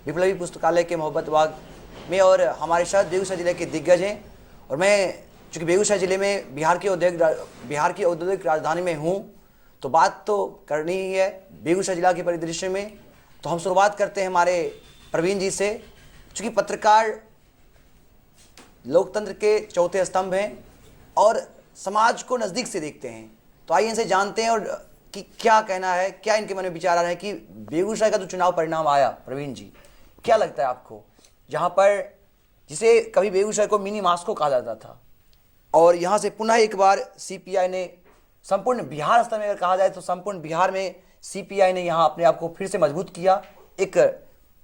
विप्लवी पुस्तकालय के मोहब्बत बाग में, और हमारे साथ बेगूसराय जिले के दिग्गज हैं। और मैं चूँकि बेगूसराय जिले में बिहार की औद्योगिक राजधानी में हूँ, तो बात तो करनी ही है बेगूसराय जिला के परिदृश्य में। तो हम शुरुआत करते हैं हमारे प्रवीण जी से। चूँकि पत्रकार लोकतंत्र के चौथे स्तंभ हैं और समाज को नज़दीक से देखते हैं, तो आइए इनसे जानते हैं और कि क्या कहना है, क्या इनके मन में विचार आ रहे हैं कि बेगूसराय का जो चुनाव परिणाम आया। प्रवीण जी, क्या लगता है आपको, जहां पर जिसे कभी बेगूसराय को मिनी मास्को कहा जाता था, और यहां से पुनः एक बार सीपीआई ने संपूर्ण बिहार स्तर में अगर कहा जाए तो संपूर्ण बिहार में सीपीआई ने यहां अपने आप को फिर से मजबूत किया, एक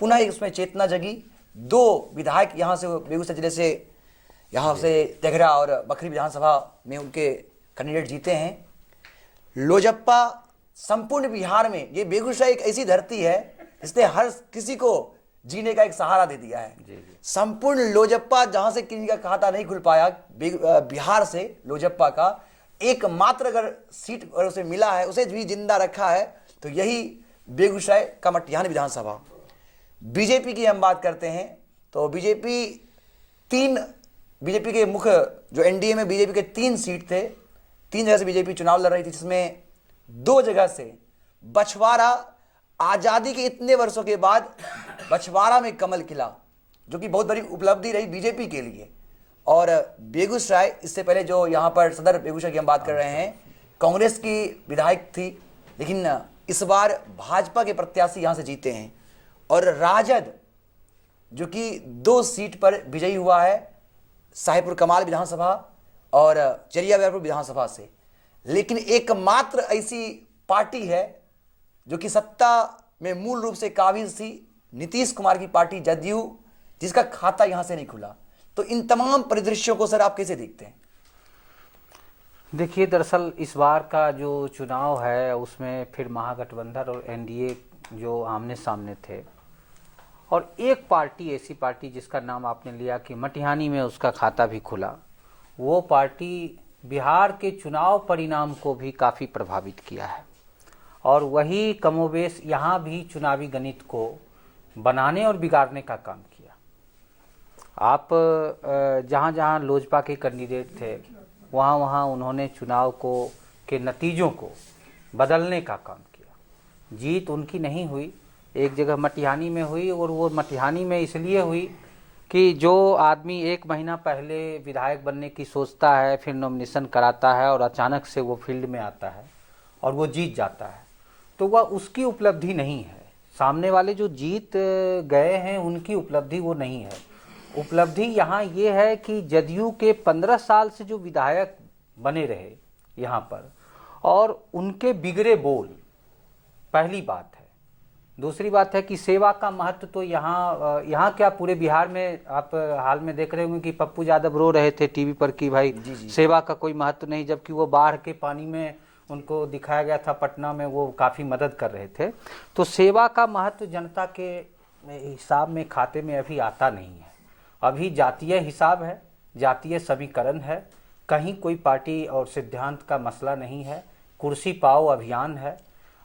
पुनः एक उसमें चेतना जगी। 2 विधायक यहां से बेगूसराय जिले से, यहाँ से तेघरा और बखरी विधानसभा में उनके कैंडिडेट जीते हैं। लोजप्पा संपूर्ण बिहार में, ये बेगूसराय एक ऐसी धरती है जिसने हर किसी को जीने का एक सहारा दे दिया है। संपूर्ण लोजप्पा, जहां से किसी का खाता नहीं खुल पाया, बिहार से लोजप्पा का एकमात्र अगर सीट अगर उसे मिला है, उसे भी जिंदा रखा है, तो यही बेगूसराय का मटिहानी विधानसभा। बीजेपी की हम बात करते हैं तो बीजेपी के मुख्य जो एनडीए में बीजेपी के 3 सीट थे, 3 जगह से बीजेपी चुनाव लड़ रही थी, जिसमें 2 जगह से बछवाड़ा, आज़ादी के इतने वर्षों के बाद बछवाड़ा में कमल खिला, जो कि बहुत बड़ी उपलब्धि रही बीजेपी के लिए। और बेगूसराय, इससे पहले जो यहाँ पर सदर बेगूसराय की हम बात कर रहे हैं, कांग्रेस की विधायक थी, लेकिन इस बार भाजपा के प्रत्याशी यहाँ से जीते हैं। और राजद जो कि 2 सीट पर विजयी हुआ है, साहेबपुर कमाल विधानसभा और चरिया व्यापुर विधानसभा से। लेकिन एकमात्र ऐसी पार्टी है जो कि सत्ता में मूल रूप से काबिज थी, नीतीश कुमार की पार्टी जदयू, जिसका खाता यहां से नहीं खुला। तो इन तमाम परिदृश्यों को सर आप कैसे देखते हैं? देखिए, दरअसल इस बार का जो चुनाव है उसमें फिर महागठबंधन और एनडीए जो आमने सामने थे, और एक पार्टी, ऐसी पार्टी जिसका नाम आपने लिया कि मटिहानी में उसका खाता भी खुला, वो पार्टी बिहार के चुनाव परिणाम को भी काफ़ी प्रभावित किया है। और वही कमोबेश यहाँ भी चुनावी गणित को बनाने और बिगाड़ने का काम किया। आप जहाँ जहाँ लोजपा के कैंडिडेट थे, वहाँ वहाँ उन्होंने चुनाव के नतीजों को बदलने का काम किया। जीत उनकी नहीं हुई, एक जगह मटिहानी में हुई, और वो मटिहानी में इसलिए हुई कि जो आदमी 1 महीना पहले विधायक बनने की सोचता है, फिर नॉमिनेशन कराता है और अचानक से वो फील्ड में आता है और वो जीत जाता है, तो वह उसकी उपलब्धि नहीं है। सामने वाले जो जीत गए हैं उनकी उपलब्धि वो नहीं है। उपलब्धि यहाँ ये है कि जदयू के 15 साल से जो विधायक बने रहे यहाँ पर, और उनके बिगड़े बोल, पहली बात है। दूसरी बात है कि सेवा का महत्व तो यहाँ क्या पूरे बिहार में आप हाल में देख रहे होंगे कि पप्पू यादव रो रहे थे टीवी पर कि भाई जी। सेवा का कोई महत्व नहीं, जबकि वो बाढ़ के पानी में उनको दिखाया गया था पटना में, वो काफ़ी मदद कर रहे थे। तो सेवा का महत्व जनता के हिसाब में, खाते में अभी आता नहीं है। अभी जातीय हिसाब है, जातीय समीकरण है, कहीं कोई पार्टी और सिद्धांत का मसला नहीं है, कुर्सी पाओ अभियान है।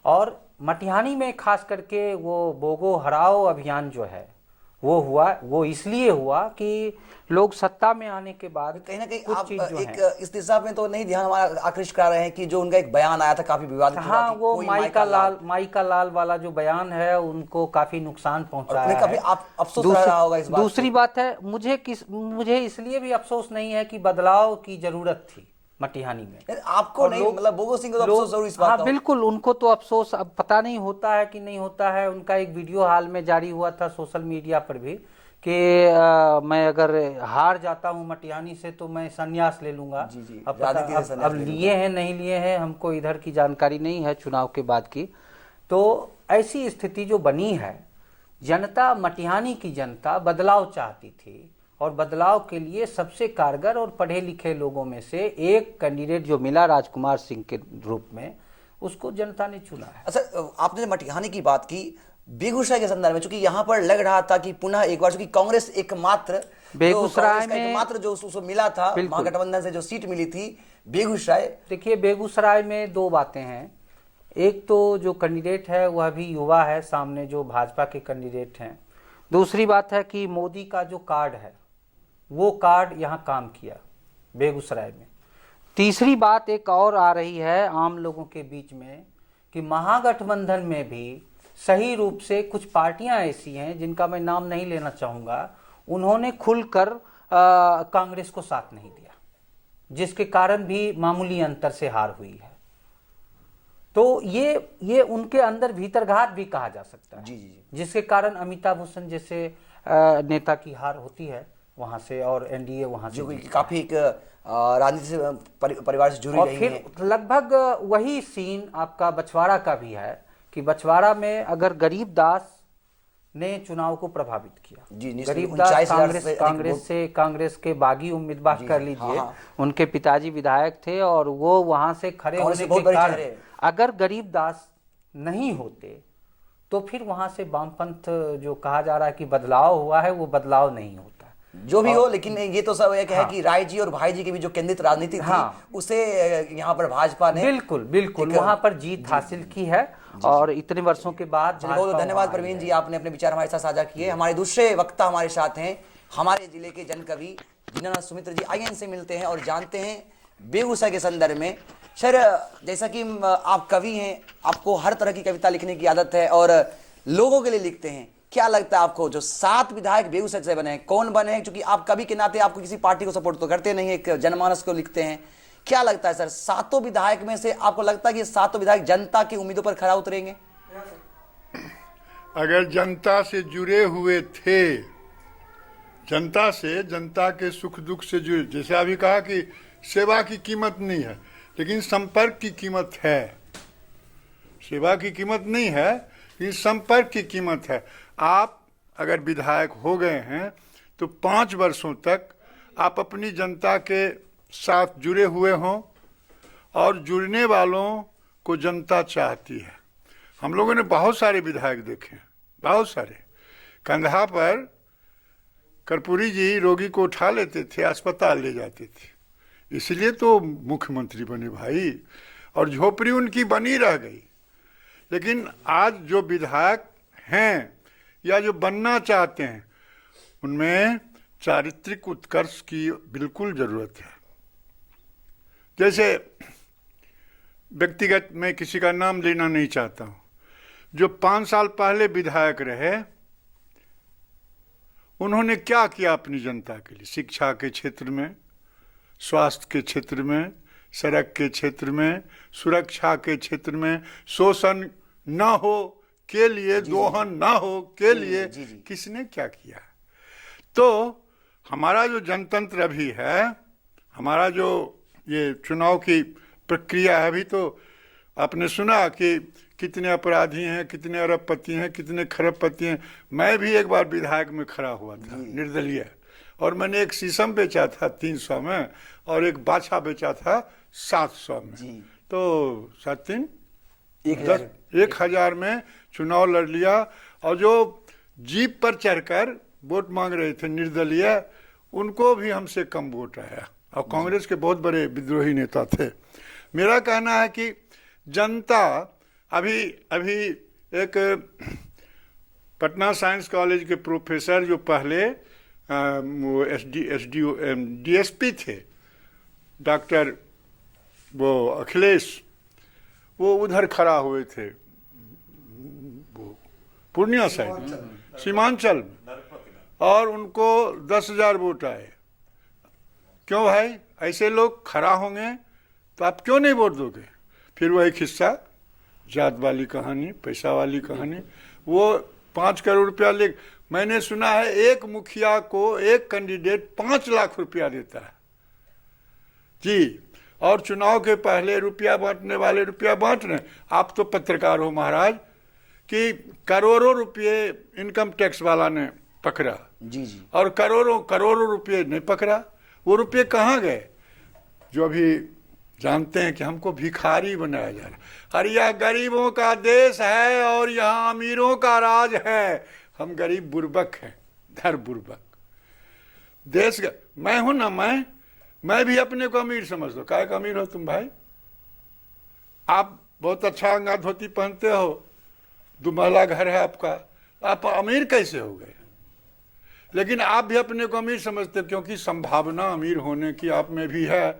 और मटिहानी में खास करके वो बोगो हराओ अभियान जो है वो हुआ, वो इसलिए हुआ कि लोग सत्ता में आने के बाद कहीं ना कहीं आप एक इस दिशा में तो नहीं ध्यान हमारा आकृष्ट कर रहे हैं कि जो उनका एक बयान आया था काफी विवादित, हाँ, वो माई का लाल वाला जो बयान है उनको काफी नुकसान पहुंचाया है। काफी अफसोस रहा होगा इस बात। दूसरी बात है, मुझे इसलिए भी अफसोस नहीं है कि बदलाव की जरूरत थी मटिहानी में। आपको नहीं, मतलब बोगो सिंह को तो अफसोस जरूर इस बात का। हाँ बिल्कुल, उनको तो अफसोस, अब पता नहीं होता है कि नहीं होता है। उनका एक वीडियो हाल में जारी हुआ था सोशल मीडिया पर भी कि मैं अगर हार जाता हूं मटिहानी से तो मैं संन्यास ले लूंगा। जी। अब लिए हैं नहीं लिए हैं हमको इधर की जानकारी नहीं है चुनाव के बाद की। तो ऐसी स्थिति जो बनी है, जनता, मटिहानी की जनता बदलाव चाहती थी, और बदलाव के लिए सबसे कारगर और पढ़े लिखे लोगों में से एक कैंडिडेट जो मिला राजकुमार सिंह के रूप में, उसको जनता ने चुना है। अच्छा, आपने मटिहानी की बात की, बेगूसराय के संदर्भ में, चूंकि यहाँ पर लग रहा था कि पुनः एक बार, चूंकि कांग्रेस एकमात्र बेगूसराय में जो उसको मिला था, महागठबंधन से जो सीट मिली थी बेगूसराय। देखिए, बेगूसराय में 2 बातें हैं। एक तो जो कैंडिडेट है वह भी युवा है, सामने जो भाजपा के कैंडिडेट हैं दूसरी बात है कि मोदी का जो कार्ड है वो कार्ड यहाँ काम किया बेगूसराय में। तीसरी बात एक और आ रही है आम लोगों के बीच में कि महागठबंधन में भी सही रूप से कुछ पार्टियां ऐसी हैं जिनका मैं नाम नहीं लेना चाहूँगा, उन्होंने खुलकर कांग्रेस को साथ नहीं दिया, जिसके कारण भी मामूली अंतर से हार हुई है। तो ये उनके अंदर भीतरघात भी कहा जा सकता है। जी जी जी। जिसके कारण अमिताभ भूषण जैसे नेता की हार होती है वहां से, और एनडीए वहां से जो कि काफी एक राजनीति से परिवार से जुड़ी और रही फिर है। लगभग वही सीन आपका बछवाड़ा का भी है कि बछवाड़ा में अगर गरीबदास ने चुनाव को प्रभावित किया, जी, गरीबदास 49,000 से अधिक कांग्रेस के बागी उम्मीदवार जी, कर हाँ, लीजिए। हाँ। उनके पिताजी विधायक थे और वो वहां से खड़े कांग्रेस होने के बहुत के बड़े कारण चेहरे हैं। अगर गरीबदास नहीं होते तो फिर वहां से वामपंथ जो कहा जा रहा है कि बदलाव हुआ है, वो बदलाव नहीं होता। जो भी हो, लेकिन ये तो सब एक है कि राय जी और भाई जी के भी जो केंद्रित राजनीति थी, हाँ। उसे यहाँ पर भाजपा ने बिल्कुल वहां पर जीत हासिल की है। और इतने वर्षों के बाद चलिए, बहुत धन्यवाद प्रवीण जी, आपने अपने विचार हमारे साथ साझा किए। हमारे दूसरे वक्ता हमारे साथ हैं हमारे जिले के जनकवि जिनानाथ सुमित्र जी। आइए इनसे मिलते हैं और जानते हैं बेगूसराय के संदर्भ में। सर, जैसा कि आप कवि हैं, आपको हर तरह की कविता लिखने की आदत है और लोगों के लिए लिखते हैं। क्या लगता है आपको, जो 7 विधायक बेगूसराय से बने हैं, कौन बने हैं? क्योंकि आप कवि के नाते आपको किसी पार्टी को सपोर्ट तो करते नहीं, एक जनमानस को लिखते हैं। क्या लगता है सर, 7 विधायक में से आपको लगता है कि 7 विधायक जनता की उम्मीदों पर खरा उतरेंगे? अगर जनता से जुड़े हुए थे, जनता से, जनता के सुख दुख से जुड़े, जैसे अभी कहा कि सेवा की कीमत नहीं है, लेकिन संपर्क की कीमत है। सेवा की कीमत नहीं है, लेकिन संपर्क की कीमत है। आप अगर विधायक हो गए हैं तो 5 वर्षों तक आप अपनी जनता के साथ जुड़े हुए हों, और जुड़ने वालों को जनता चाहती है। हम लोगों ने बहुत सारे विधायक देखे, बहुत सारे। कंधा पर कर्पूरी जी रोगी को उठा लेते थे, अस्पताल ले जाते थे, इसलिए तो मुख्यमंत्री बने भाई, और झोपड़ी उनकी बनी रह गई। लेकिन आज जो विधायक हैं या जो बनना चाहते हैं, उनमें चारित्रिक उत्कर्ष की बिल्कुल जरूरत है। जैसे व्यक्तिगत मैं किसी का नाम लेना नहीं चाहता हूं, जो 5 साल पहले विधायक रहे, उन्होंने क्या किया अपनी जनता के लिए? शिक्षा के क्षेत्र में, स्वास्थ्य के क्षेत्र में, सड़क के क्षेत्र में, सुरक्षा के क्षेत्र में, शोषण न हो के लिए, दोहन न हो के लिए किसने क्या किया? तो हमारा जो जनतंत्र अभी है, हमारा जो ये चुनाव की प्रक्रिया है, अभी तो आपने सुना कि कितने अपराधी हैं, कितने अरबपति हैं, कितने खरबपति हैं। मैं भी एक बार विधायक में खड़ा हुआ था निर्दलीय, और मैंने एक शीशम बेचा था 300 में और एक बाछा बेचा था 700 में। तो 7-3 1000 में चुनाव लड़ लिया। और जो जीप पर चढ़कर वोट मांग रहे थे निर्दलीय, उनको भी हमसे कम वोट आया, और कांग्रेस के बहुत बड़े विद्रोही नेता थे। मेरा कहना है कि जनता अभी एक पटना साइंस कॉलेज के प्रोफेसर जो पहले वो डीएसपी थे, डॉक्टर वो अखिलेश, वो उधर खड़ा हुए थे, वो पूर्णिया साइड सीमांचल में, और उनको 10,000 वोट आए। क्यों भाई? ऐसे लोग खड़ा होंगे तो आप क्यों नहीं वोट दोगे? फिर वही किस्सा, जात वाली कहानी, पैसा वाली कहानी। वो 5 करोड़ रुपया ले, मैंने सुना है एक मुखिया को एक कैंडिडेट 5 लाख रुपया देता है जी, और चुनाव के पहले रुपया बांटने वाले रुपया बांट रहे। आप तो पत्रकार हो महाराज, कि करोड़ों रुपये इनकम टैक्स वाला ने पकड़ा जी जी, और करोड़ों रुपये नहीं पकड़ा। वो रुपये कहाँ गए? जो अभी जानते हैं कि हमको भिखारी बनाया जा रहा है। अरे यह गरीबों का देश है और यहाँ अमीरों का राज है। हम गरीब बुर्बक हैं, धर बुर्बक देश का। मैं हूं ना, मैं भी अपने को अमीर समझता हूं। काय का अमीर हो तुम भाई? आप बहुत अच्छा अंगा धोती पहनते हो, 2 महला घर है आपका, आप अमीर कैसे हो गए? लेकिन आप भी अपने को अमीर समझते हो, क्योंकि संभावना अमीर होने की आप में भी है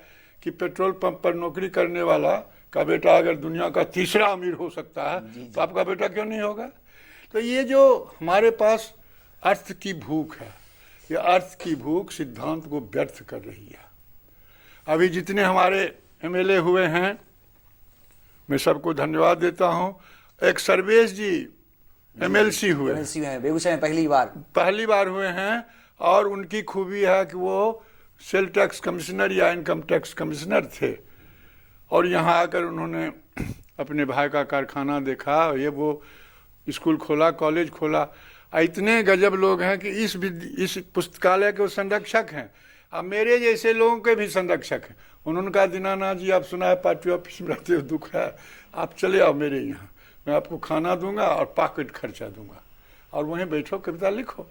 कि पेट्रोल पंप पर नौकरी करने वाला का बेटा अगर दुनिया का तीसरा अमीर हो सकता है तो आपका बेटा क्यों नहीं होगा। तो ये जो हमारे पास अर्थ की भूख है, ये अर्थ की भूख सिद्धांत को व्यर्थ कर रही है। अभी जितने हमारे एमएलए हुए हैं, मैं सबको धन्यवाद देता हूं। एक सर्वेश जी एमएलसी हुए, बेगूसराय में पहली बार हुए हैं, और उनकी खूबी है कि वो सेल टैक्स कमिश्नर या इनकम टैक्स कमिश्नर थे, और यहाँ आकर उन्होंने अपने भाई का कारखाना देखा, ये वो स्कूल खोला, कॉलेज खोला। इतने गजब लोग हैं कि इस पुस्तकालय के वो संरक्षक हैं, अब मेरे जैसे लोगों के भी संरक्षक हैं। उन्होंने कहा दीनानाथ जी, आप सुना है पार्टी ऑफिस में रहते हो, दुख है, आप चले आओ मेरे यहाँ, मैं आपको खाना दूंगा और पॉकेट खर्चा दूंगा, और वहीं बैठो कविता लिखो।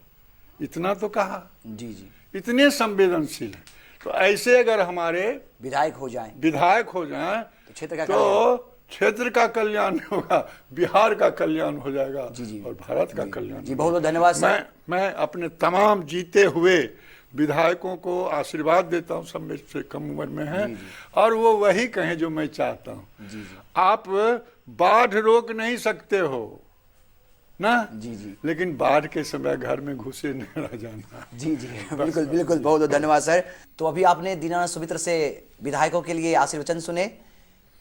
इतना तो कहा। जी जी, इतने संवेदनशील है। तो ऐसे अगर हमारे विधायक हो जाएं तो क्षेत्र का कल्याण होगा, बिहार का कल्याण हो जाएगा, जी, और भारत का कल्याण। जी, बहुत बहुत धन्यवाद सर। मैं अपने तमाम जीते हुए विधायकों को आशीर्वाद देता हूं, सब मेरे से कम उम्र में हैं, और वो वही कहें जो मैं चाहता हूं। आप बाढ़ रोक नहीं सकते हो ना, जी, लेकिन बाढ़ के समय घर में घुसे नहीं रह जाना। जी, बिल्कुल बिल्कुल, बहुत बहुत धन्यवाद सर। तो अभी आपने दीनानाथ सुमित्र से विधायकों के लिए आशीर्वचन सुने।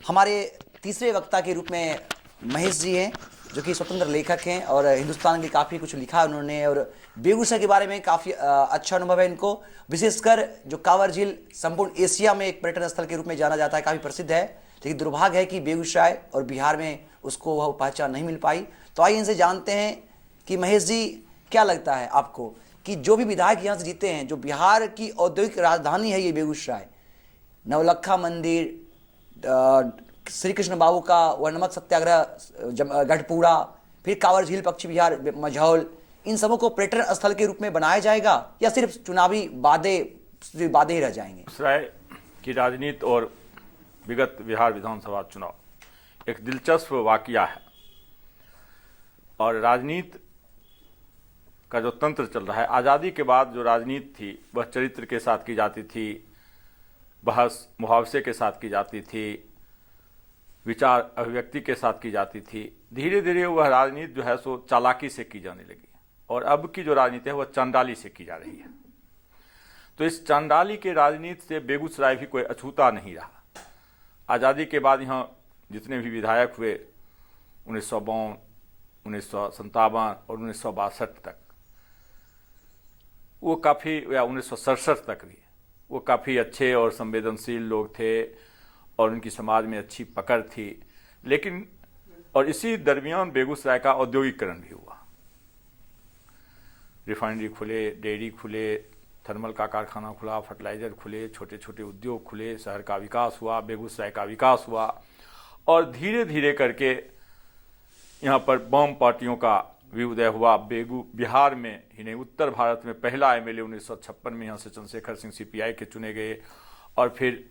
हमारे तीसरे वक्ता के रूप में महेश जी हैं, जो कि स्वतंत्र लेखक हैं और हिंदुस्तान के काफ़ी कुछ लिखा है उन्होंने, और बेगूसराय के बारे में काफ़ी अच्छा अनुभव है इनको। विशेषकर जो कांवर झील संपूर्ण एशिया में एक पर्यटन स्थल के रूप में जाना जाता है, काफ़ी प्रसिद्ध है, लेकिन दुर्भाग्य है कि बेगूसराय और बिहार में उसको वह पहचान नहीं मिल पाई। तो आइए इनसे जानते हैं कि महेश जी, क्या लगता है आपको कि जो भी विधायक यहाँ से जीते हैं, जो बिहार की औद्योगिक राजधानी है ये बेगूसराय, नवलखा मंदिर, श्री कृष्ण बाबू का वह नमक सत्याग्रह गढ़पुरा, फिर कांवर झील पक्षी विहार मझौल, इन सबों को पर्यटन स्थल के रूप में बनाया जाएगा या सिर्फ चुनावी वादे ही रह जाएंगे? बेगूसराय की राजनीति और विगत बिहार विधानसभा चुनाव एक दिलचस्प वाकया है, और राजनीति का जो तंत्र चल रहा है, आज़ादी के बाद जो राजनीति थी वह चरित्र के साथ की जाती थी, बहस मुहावसे के साथ की जाती थी, विचार अभिव्यक्ति के साथ की जाती थी। धीरे धीरे वह राजनीति जो है सो चालाकी से की जाने लगी, और अब की जो राजनीति है वह चांडाली से की जा रही है। तो इस चांडाली के राजनीति से बेगूसराय भी कोई अछूता नहीं रहा। आज़ादी के बाद यहाँ जितने भी विधायक हुए 1952, 1957 और 1962 तक, वो काफ़ी, या 1967 तक भी, वो काफ़ी अच्छे और संवेदनशील लोग थे और उनकी समाज में अच्छी पकड़ थी। लेकिन और इसी दरमियान बेगूसराय का औद्योगिकरण भी हुआ, रिफाइनरी खुले, डेयरी खुले, थर्मल का कारखाना खुला, फर्टिलाइजर खुले, छोटे छोटे उद्योग खुले, शहर का विकास हुआ, बेगूसराय का विकास हुआ, और धीरे धीरे करके यहाँ पर वाम पार्टियों का भी उदय हुआ। बिहार में ही नहीं, उत्तर भारत में पहला एमएलए 1956 में यहाँ से चंद्रशेखर सिंह सीपीआई के चुने गए, और फिर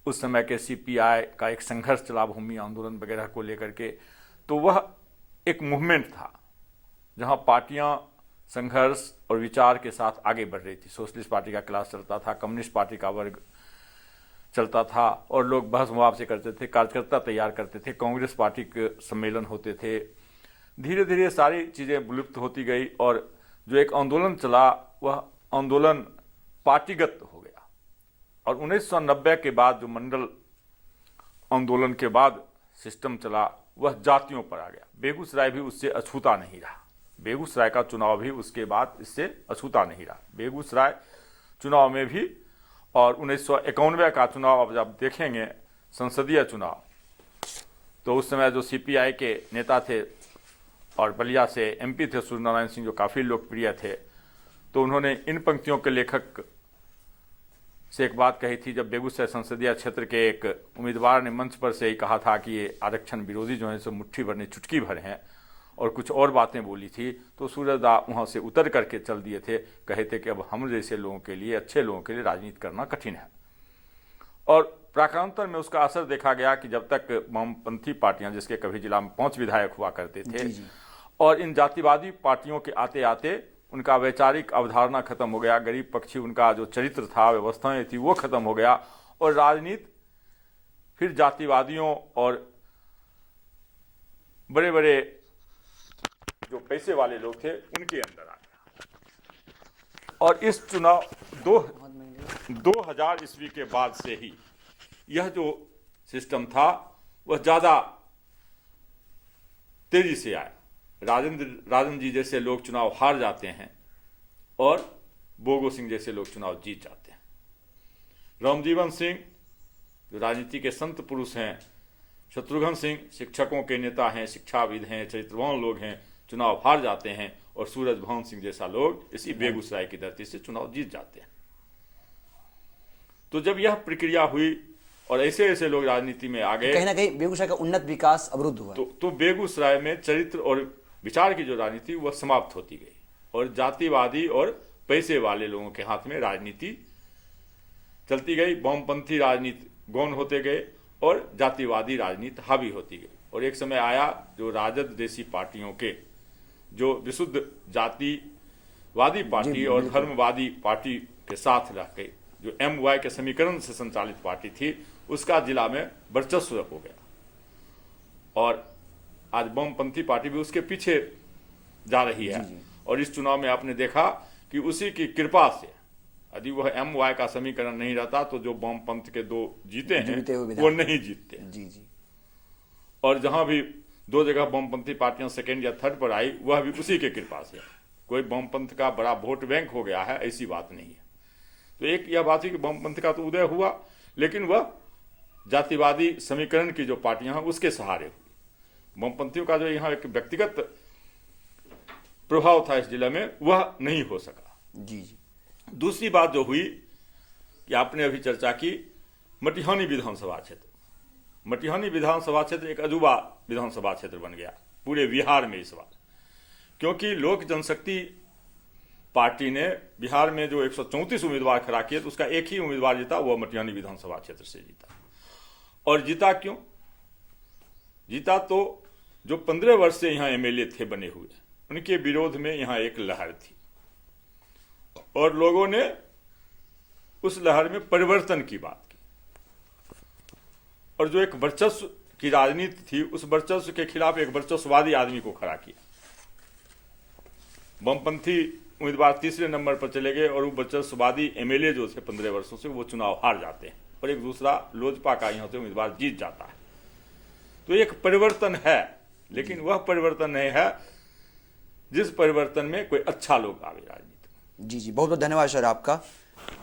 उस समय के सीपीआई का एक संघर्ष चला भूमि आंदोलन वगैरह को लेकर के। तो वह एक मूवमेंट था जहाँ पार्टियाँ संघर्ष और विचार के साथ आगे बढ़ रही थी। सोशलिस्ट पार्टी का क्लास चलता था, कम्युनिस्ट पार्टी का वर्ग चलता था, और लोग बहस मुआवजे करते थे, कार्यकर्ता तैयार करते थे, कांग्रेस पार्टी के सम्मेलन होते थे। धीरे धीरे सारी चीज़ें विलुप्त होती गई, और जो एक आंदोलन चला वह आंदोलन पार्टीगत हो गया। और 1990 के बाद जो मंडल आंदोलन के बाद सिस्टम चला वह जातियों पर आ गया। बेगूसराय भी उससे अछूता नहीं रहा, बेगूसराय का चुनाव भी उसके बाद इससे अछूता नहीं रहा। बेगूसराय चुनाव में भी, और 1991 का चुनाव अब जब देखेंगे संसदीय चुनाव, तो उस समय जो सीपीआई के नेता थे और बलिया से एमपी थे सूर्यनारायण सिंह, जो काफ़ी लोकप्रिय थे, तो उन्होंने इन पंक्तियों के लेखक से एक बात कही थी। जब बेगूसराय संसदीय क्षेत्र के एक उम्मीदवार ने मंच पर से ही कहा था कि ये आरक्षण विरोधी जो है सो मुट्ठी भर नहीं चुटकी भर हैं, और कुछ और बातें बोली थी, तो सूर्यदा वहाँ से उतर करके चल दिए थे। कहे थे कि अब हम जैसे लोगों के लिए, अच्छे लोगों के लिए राजनीति करना कठिन है। और प्राकांतर में उसका असर देखा गया कि जब तक वामपंथी पार्टियां, जिसके कभी जिला में 5 विधायक हुआ करते थे, और इन जातिवादी पार्टियों के आते आते उनका वैचारिक अवधारणा खत्म हो गया, गरीब पक्षी उनका जो चरित्र था, व्यवस्थाएं थी, वो खत्म हो गया, और राजनीति फिर जातिवादियों और बड़े बड़े जो पैसे वाले लोग थे उनके अंदर आ गया। और इस चुनाव 2000 ईस्वी के बाद से ही यह जो सिस्टम था वह ज्यादा तेजी से आया। राजन जी जैसे लोग चुनाव हार जाते हैं और बोगो सिंह जैसे लोग चुनाव जीत जाते हैं। रामजीवन सिंह जो राजनीति के संत पुरुष हैं, शत्रुघ्न सिंह शिक्षकों के नेता हैं, शिक्षाविद हैं, चरित्रवान लोग हैं, चुनाव हार जाते हैं, और सूरज भान सिंह जैसा लोग इसी बेगूसराय की धरती से चुनाव जीत जाते हैं। तो जब यह प्रक्रिया हुई और ऐसे ऐसे लोग राजनीति में आ गए, कहीं ना कहीं बेगूसराय का उन्नत विकास अवरुद्ध हुआ। तो बेगूसराय में चरित्र और विचार की जो राजनीति वह समाप्त होती गई, और जातिवादी और पैसे वाले लोगों के हाथ में राजनीति चलती गई। वामपंथी राजनीति गौण होते गए और जातिवादी राजनीति हावी होती गई। और एक समय आया जो राजद जैसी पार्टियों के, जो विशुद्ध जातिवादी पार्टी और धर्मवादी पार्टी के साथ रह गई, जो MY के समीकरण से संचालित पार्टी थी, उसका जिला में वर्चस्व हो गया। और आज वामपंथी पार्टी भी उसके पीछे जा रही है। और इस चुनाव में आपने देखा कि उसी की कृपा से यदि वह MY का समीकरण नहीं रहता तो जो वामपंथ के 2 जीते हैं वो नहीं जीतते। जी। और जहां भी 2 जगह वामपंथी पार्टियां सेकेंड या थर्ड पर आई, वह भी उसी के कृपा से। कोई वामपंथ का बड़ा वोट बैंक हो गया है, ऐसी बात नहीं है। तो एक यह बात है कि वामपंथ का तो उदय हुआ, लेकिन वह जातिवादी समीकरण की जो पार्टियां हैं उसके सहारे हुई। वामपंथियों का जो यहाँ एक व्यक्तिगत प्रभाव था इस जिले में, वह नहीं हो सका। जी। दूसरी बात जो हुई कि आपने अभी चर्चा की, मटिहानी विधानसभा क्षेत्र। मटिहानी विधानसभा क्षेत्र एक अजूबा विधानसभा क्षेत्र बन गया पूरे बिहार में इस बार, क्योंकि लोक जनशक्ति पार्टी ने बिहार में जो 134 उम्मीदवार खड़ा किए तो उसका एक ही उम्मीदवार जीता, वह मटिहानी विधानसभा क्षेत्र से जीता। और जीता क्यों? जीता तो जो 15 वर्ष से यहाँ MLA थे बने हुए, उनके विरोध में यहाँ एक लहर थी, और लोगों ने उस लहर में परिवर्तन की बात की, और जो एक वर्चस्व की राजनीति थी उस वर्चस्व के खिलाफ एक वर्चस्ववादी आदमी को खड़ा किया। वामपंथी उम्मीदवार तीसरे नंबर पर चले गए, और वो वर्चस्ववादी MLA जो थे 15 वर्षों से, वो चुनाव हार जाते हैं, और एक दूसरा लोजपा का यहाँ से उम्मीदवार जीत जाता है। तो एक परिवर्तन है, लेकिन वह परिवर्तन नहीं है जिस परिवर्तन में कोई अच्छा लोग आवे राजनीति में। जी, बहुत बहुत धन्यवाद सर आपका।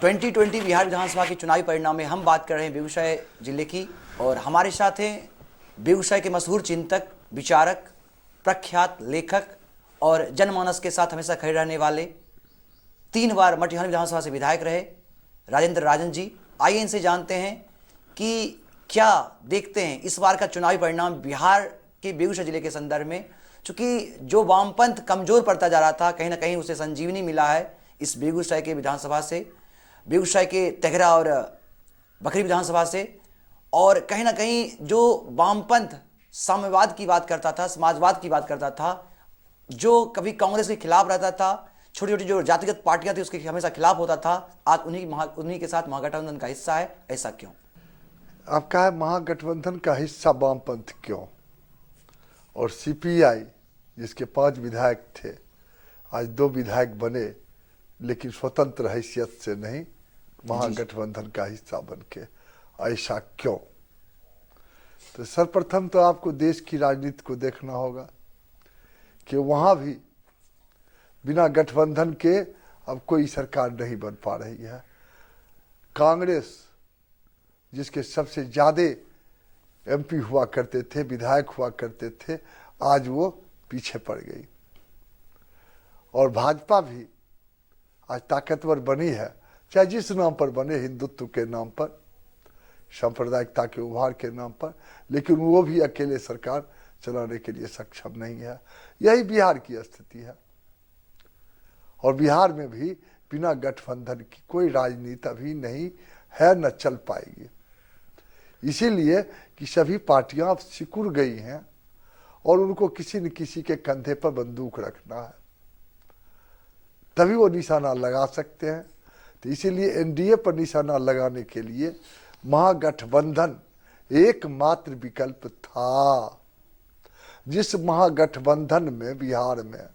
2020 बिहार विधानसभा के चुनावी परिणाम में हम बात कर रहे हैं बेगूसराय जिले की, और हमारे साथ हैं बेगूसराय के मशहूर चिंतक, विचारक, प्रख्यात लेखक और जनमानस के साथ हमेशा खड़े रहने वाले, 3 बार मटिहानी विधानसभा से विधायक रहे राजेंद्र राजन जी। आइए इनसे जानते हैं कि क्या देखते हैं इस बार का चुनावी परिणाम बिहार के बेगूसराय जिले के संदर्भ में। चूंकि जो वामपंथ कमजोर पड़ता जा रहा था, कहीं ना कहीं उसे संजीवनी मिला है इस बेगूसराय के विधानसभा से, बेगूसराय के तेघरा और बखरी विधानसभा से। और कहीं ना कहीं जो वामपंथ साम्यवाद की बात करता था, समाजवाद की बात करता था, जो कभी कांग्रेस के खिलाफ रहता था, छोटी छोटी जो जातिगत पार्टियां थी उसके हमेशा खिलाफ होता था, आज उन्हीं के साथ महागठबंधन का हिस्सा है। ऐसा क्यों? आपका है महागठबंधन का हिस्सा वामपंथ क्यों? और CPI जिसके 5 विधायक थे, आज 2 विधायक बने, लेकिन स्वतंत्र हैसियत से नहीं, महागठबंधन का हिस्सा बन के। ऐसा क्यों? तो सर्वप्रथम तो आपको देश की राजनीति को देखना होगा कि वहाँ भी बिना गठबंधन के अब कोई सरकार नहीं बन पा रही है। कांग्रेस जिसके सबसे ज़्यादा MP हुआ करते थे, विधायक हुआ करते थे, आज वो पीछे पड़ गई। और भाजपा भी आज ताकतवर बनी है, चाहे जिस नाम पर बने, हिंदुत्व के नाम पर, सांप्रदायिकता के उभार के नाम पर, लेकिन वो भी अकेले सरकार चलाने के लिए सक्षम नहीं है। यही बिहार की स्थिति है। और बिहार में भी बिना गठबंधन की कोई राजनीति अभी नहीं है, न चल पाएगी। इसीलिए कि सभी पार्टियां अब सिकुड़ गई हैं और उनको किसी न किसी के कंधे पर बंदूक रखना है। तभी वो निशाना लगा सकते हैं। तो इसीलिए एनडीए पर निशाना लगाने के लिए महागठबंधन एकमात्र विकल्प था। जिस महागठबंधन में बिहार में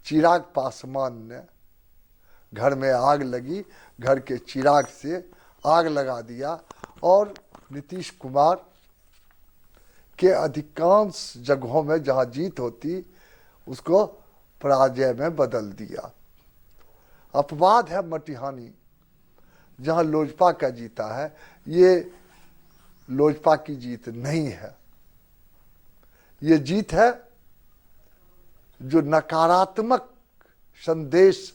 चिराग पासवान ने घर में आग लगी, घर के चिराग से आग लगा दिया और नीतीश कुमार के अधिकांश जगहों में जहां जीत होती उसको पराजय में बदल दिया। अपवाद है मटिहानी जहां लोजपा का जीता है, ये लोजपा की जीत नहीं है। ये जीत है जो नकारात्मक संदेश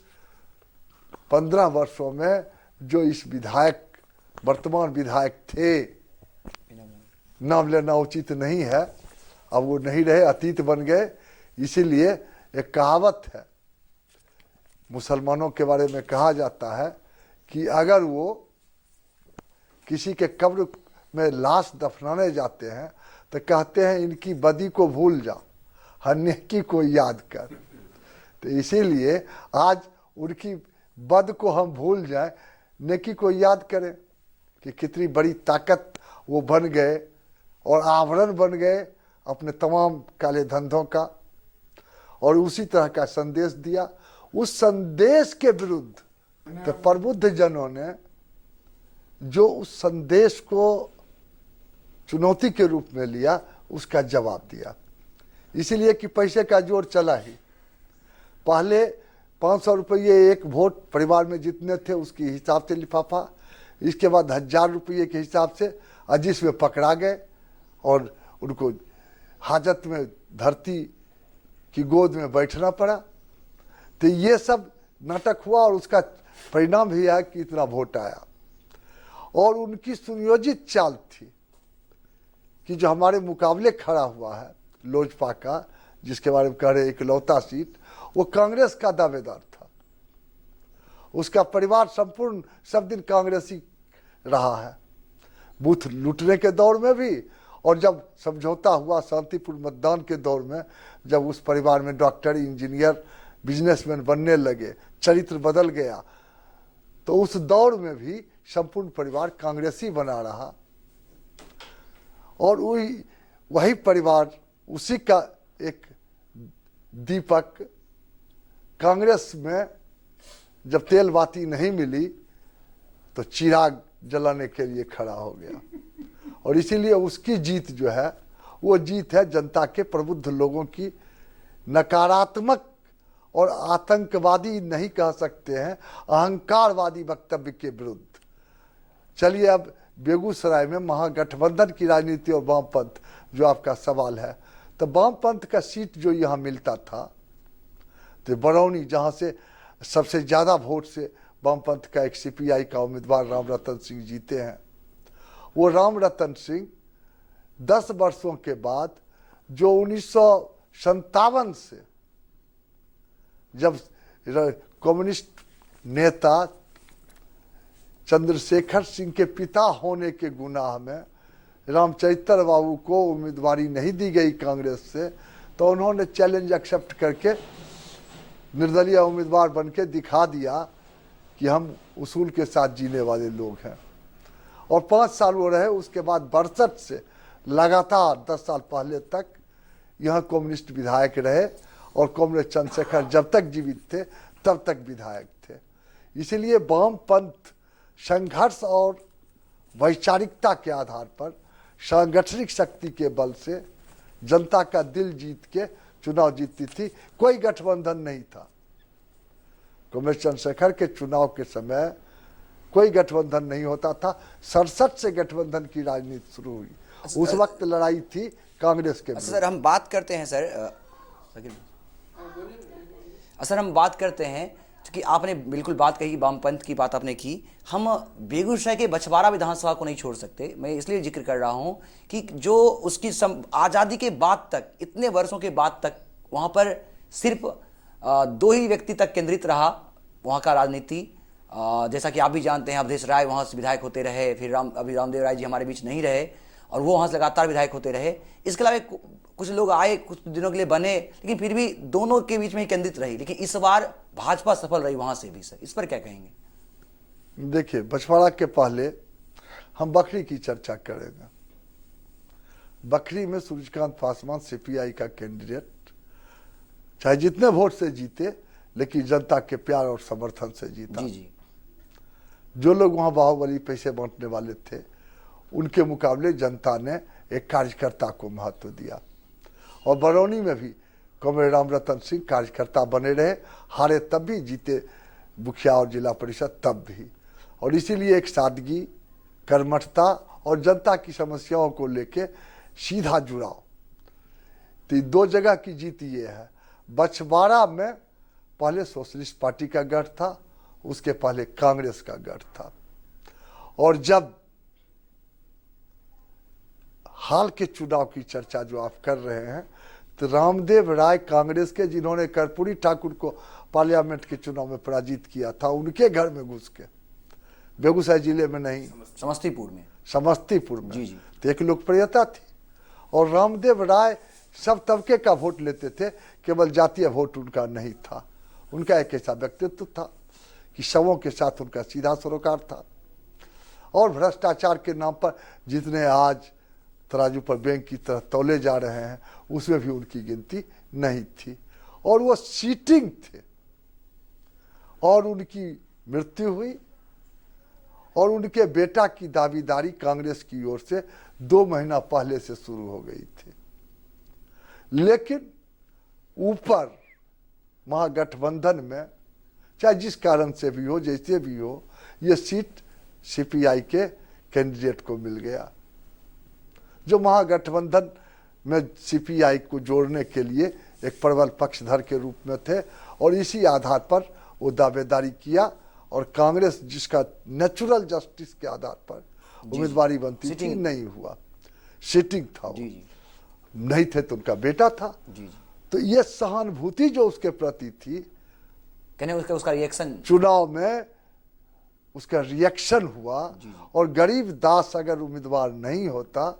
15 वर्षों में जो इस विधायक वर्तमान विधायक थे, नाम लेना उचित नहीं है, अब वो नहीं रहे, अतीत बन गए। इसीलिए एक कहावत है मुसलमानों के बारे में, कहा जाता है कि अगर वो किसी के कब्र में लाश दफनाने जाते हैं तो कहते हैं इनकी बदी को भूल जा, हर नेकी को याद कर। तो इसीलिए आज उनकी बद को हम भूल जाएं, नेकी को याद करें कि कितनी बड़ी ताकत वो बन गए और आवरण बन गए अपने तमाम काले धंधों का, और उसी तरह का संदेश दिया। उस संदेश के विरुद्ध तो प्रबुद्ध जनों ने जो उस संदेश को चुनौती के रूप में लिया, उसका जवाब दिया। इसीलिए कि पैसे का जोर चला ही। पहले 500 रुपये एक वोट परिवार में जितने थे उसके हिसाब से लिफाफा, इसके बाद 1000 रुपये के हिसाब से अजिस में पकड़ा गए और उनको हाजत में धरती की गोद में बैठना पड़ा। तो ये सब नाटक हुआ और उसका परिणाम भी है कि इतना वोट आया। और उनकी सुनियोजित चाल थी कि जो हमारे मुकाबले खड़ा हुआ है लोजपा का, जिसके बारे में कह रहे इकलौता सीट, वो कांग्रेस का दावेदार था। उसका परिवार संपूर्ण सब दिन कांग्रेसी रहा है, बूथ लूटने के दौर में भी, और जब समझौता हुआ शांतिपूर्ण मतदान के दौर में, जब उस परिवार में डॉक्टर, इंजीनियर, बिजनेसमैन बनने लगे, चरित्र बदल गया, तो उस दौर में भी संपूर्ण परिवार कांग्रेसी बना रहा। और वही परिवार, उसी का एक दीपक कांग्रेस में जब तेल बाती नहीं मिली तो चिराग जलाने के लिए खड़ा हो गया। और इसीलिए उसकी जीत जो है वो जीत है जनता के प्रबुद्ध लोगों की नकारात्मक और आतंकवादी नहीं कह सकते हैं, अहंकारवादी वक्तव्य के विरुद्ध। चलिए अब बेगूसराय में महागठबंधन की राजनीति और वामपंथ जो आपका सवाल है, तो वामपंथ का सीट जो यहाँ मिलता था, तो बरौनी जहाँ से सबसे ज़्यादा वोट से वामपंथ का एक सीपीआई का उम्मीदवार रामरतन सिंह जीते हैं। वो रामरतन सिंह 10 वर्षों के बाद जो 1957 से जब कम्युनिस्ट नेता चंद्रशेखर सिंह के पिता होने के गुनाह में रामचरित्र बाबू को उम्मीदवारी नहीं दी गई कांग्रेस से, तो उन्होंने चैलेंज एक्सेप्ट करके निर्दलीय उम्मीदवार बन के दिखा दिया कि हम उसूल के साथ जीने वाले लोग हैं। और 5 साल वो रहे, उसके बाद 62 से लगातार 10 साल पहले तक यहाँ कम्युनिस्ट विधायक रहे, और कॉमरेड चंद्रशेखर जब तक जीवित थे तब तक विधायक थे। इसीलिए वामपंथ संघर्ष और वैचारिकता के आधार पर सांगठनिक शक्ति के बल से जनता का दिल जीत के चुनाव जीतती थी। कोई गठबंधन नहीं था। कॉमरेड चंद्रशेखर के चुनाव के समय कोई गठबंधन नहीं होता था। 67 से गठबंधन की राजनीति शुरू हुई। उस वक्त लड़ाई थी कांग्रेस के। सर हम बात करते हैं सर हम बात करते हैं कि आपने बिल्कुल बात कही, वामपंथ की बात आपने की। हम बेगूसराय के बछवाड़ा विधानसभा को नहीं छोड़ सकते। मैं इसलिए जिक्र कर रहा हूं कि जो उसकी आज़ादी के बाद तक, इतने वर्षों के बाद तक वहां पर सिर्फ 2 ही व्यक्ति तक केंद्रित रहा वहां का राजनीति। जैसा कि आप भी जानते हैं, अवधेश राय वहां से विधायक होते रहे, फिर अभी रामदेव राय जी हमारे बीच नहीं रहे, और वो वहाँ से लगातार विधायक होते रहे। इसके अलावा कुछ लोग आए, कुछ दिनों के लिए बने, लेकिन फिर भी दोनों के बीच में ही केंद्रित रही। लेकिन इस बार भाजपा सफल रही वहाँ से भी। सर, इस पर क्या कहेंगे? देखिए, बछवाड़ा के पहले हम बखरी की चर्चा करेंगे। बखरी में सूर्यकांत पासवान सीपीआई का कैंडिडेट, चाहे जितने वोट से जीते, लेकिन जनता के प्यार और समर्थन से जीता। जी जी। जो लोग वहां बाहुबली पैसे बांटने वाले थे, उनके मुकाबले जनता ने एक कार्यकर्ता को महत्व दिया। और बरौनी में भी कॉमरेड राम रतन सिंह कार्यकर्ता बने रहे, हारे तब भी, जीते मुखिया और जिला परिषद तब भी। और इसीलिए एक सादगी, कर्मठता और जनता की समस्याओं को लेके सीधा जुड़ाव। तो दो जगह की जीत ये है। बछवाड़ा में पहले सोशलिस्ट पार्टी का गढ़ था, उसके पहले कांग्रेस का गढ़ था। और जब हाल के चुनाव की चर्चा जो आप कर रहे हैं, तो रामदेव राय कांग्रेस के, जिन्होंने कर्पूरी ठाकुर को पार्लियामेंट के चुनाव में पराजित किया था, उनके घर में घुस के, बेगूसराय जिले में नहीं, समस्तीपुर में जी जी। तो एक लोकप्रियता थी। और रामदेव राय सब तबके का वोट लेते थे, केवल जातीय वोट उनका नहीं था। उनका एक ऐसा व्यक्तित्व था कि शवों के साथ उनका सीधा सरोकार था। और भ्रष्टाचार के नाम पर जितने आज तराजू पर बैंक की तरह तौले जा रहे हैं, उसमें भी उनकी गिनती नहीं थी। और वो सीटिंग थे, और उनकी मृत्यु हुई। और उनके बेटा की दावेदारी कांग्रेस की ओर से 2 महीना पहले से शुरू हो गई थी। लेकिन ऊपर महागठबंधन में, चाहे जिस कारण से भी हो, जैसे भी हो, ये सीट सीपीआई के कैंडिडेट को मिल गया, जो महागठबंधन में सीपीआई को जोड़ने के लिए एक प्रबल पक्षधर के रूप में थे। और इसी आधार पर वो दावेदारी किया। और कांग्रेस, जिसका नेचुरल जस्टिस के आधार पर उम्मीदवारी बनती थी, नहीं हुआ, सिटिंग था वो। जी जी। नहीं थे तो उनका बेटा था। जी जी। तो ये सहानुभूति जो उसके प्रति थी, कहने उसका रिएक्शन, चुनाव में उसका रिएक्शन हुआ। और गरीब दास अगर उम्मीदवार नहीं होता,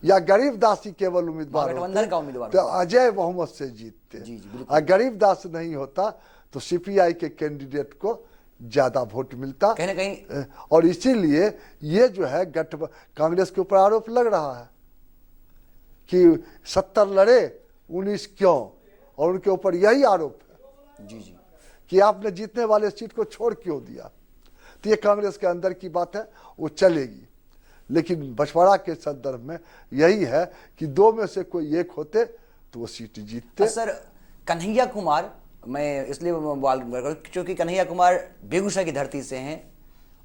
या गरीब दास ही केवल उम्मीदवार महागठबंधन का उम्मीदवार तो अजय बहुमत से जीतते। जी जी, बिल्कुल। और गरीब दास नहीं होता तो सीपीआई के कैंडिडेट को ज्यादा वोट मिलता। कहीं ना कहीं। और इसीलिए ये जो है कांग्रेस के ऊपर आरोप लग रहा है कि 70 लड़े 19 क्यों, और उनके ऊपर यही आरोप है जी जी कि आपने जीतने वाले सीट को छोड़ क्यों दिया। तो ये कांग्रेस के अंदर की बात है, वो चलेगी। लेकिन बछवाड़ा के संदर्भ में यही है कि 2 में से कोई एक होते तो वो सीट जीतते। सर, कन्हैया कुमार, मैं इसलिए क्योंकि कन्हैया कुमार बेगूसराय की धरती से हैं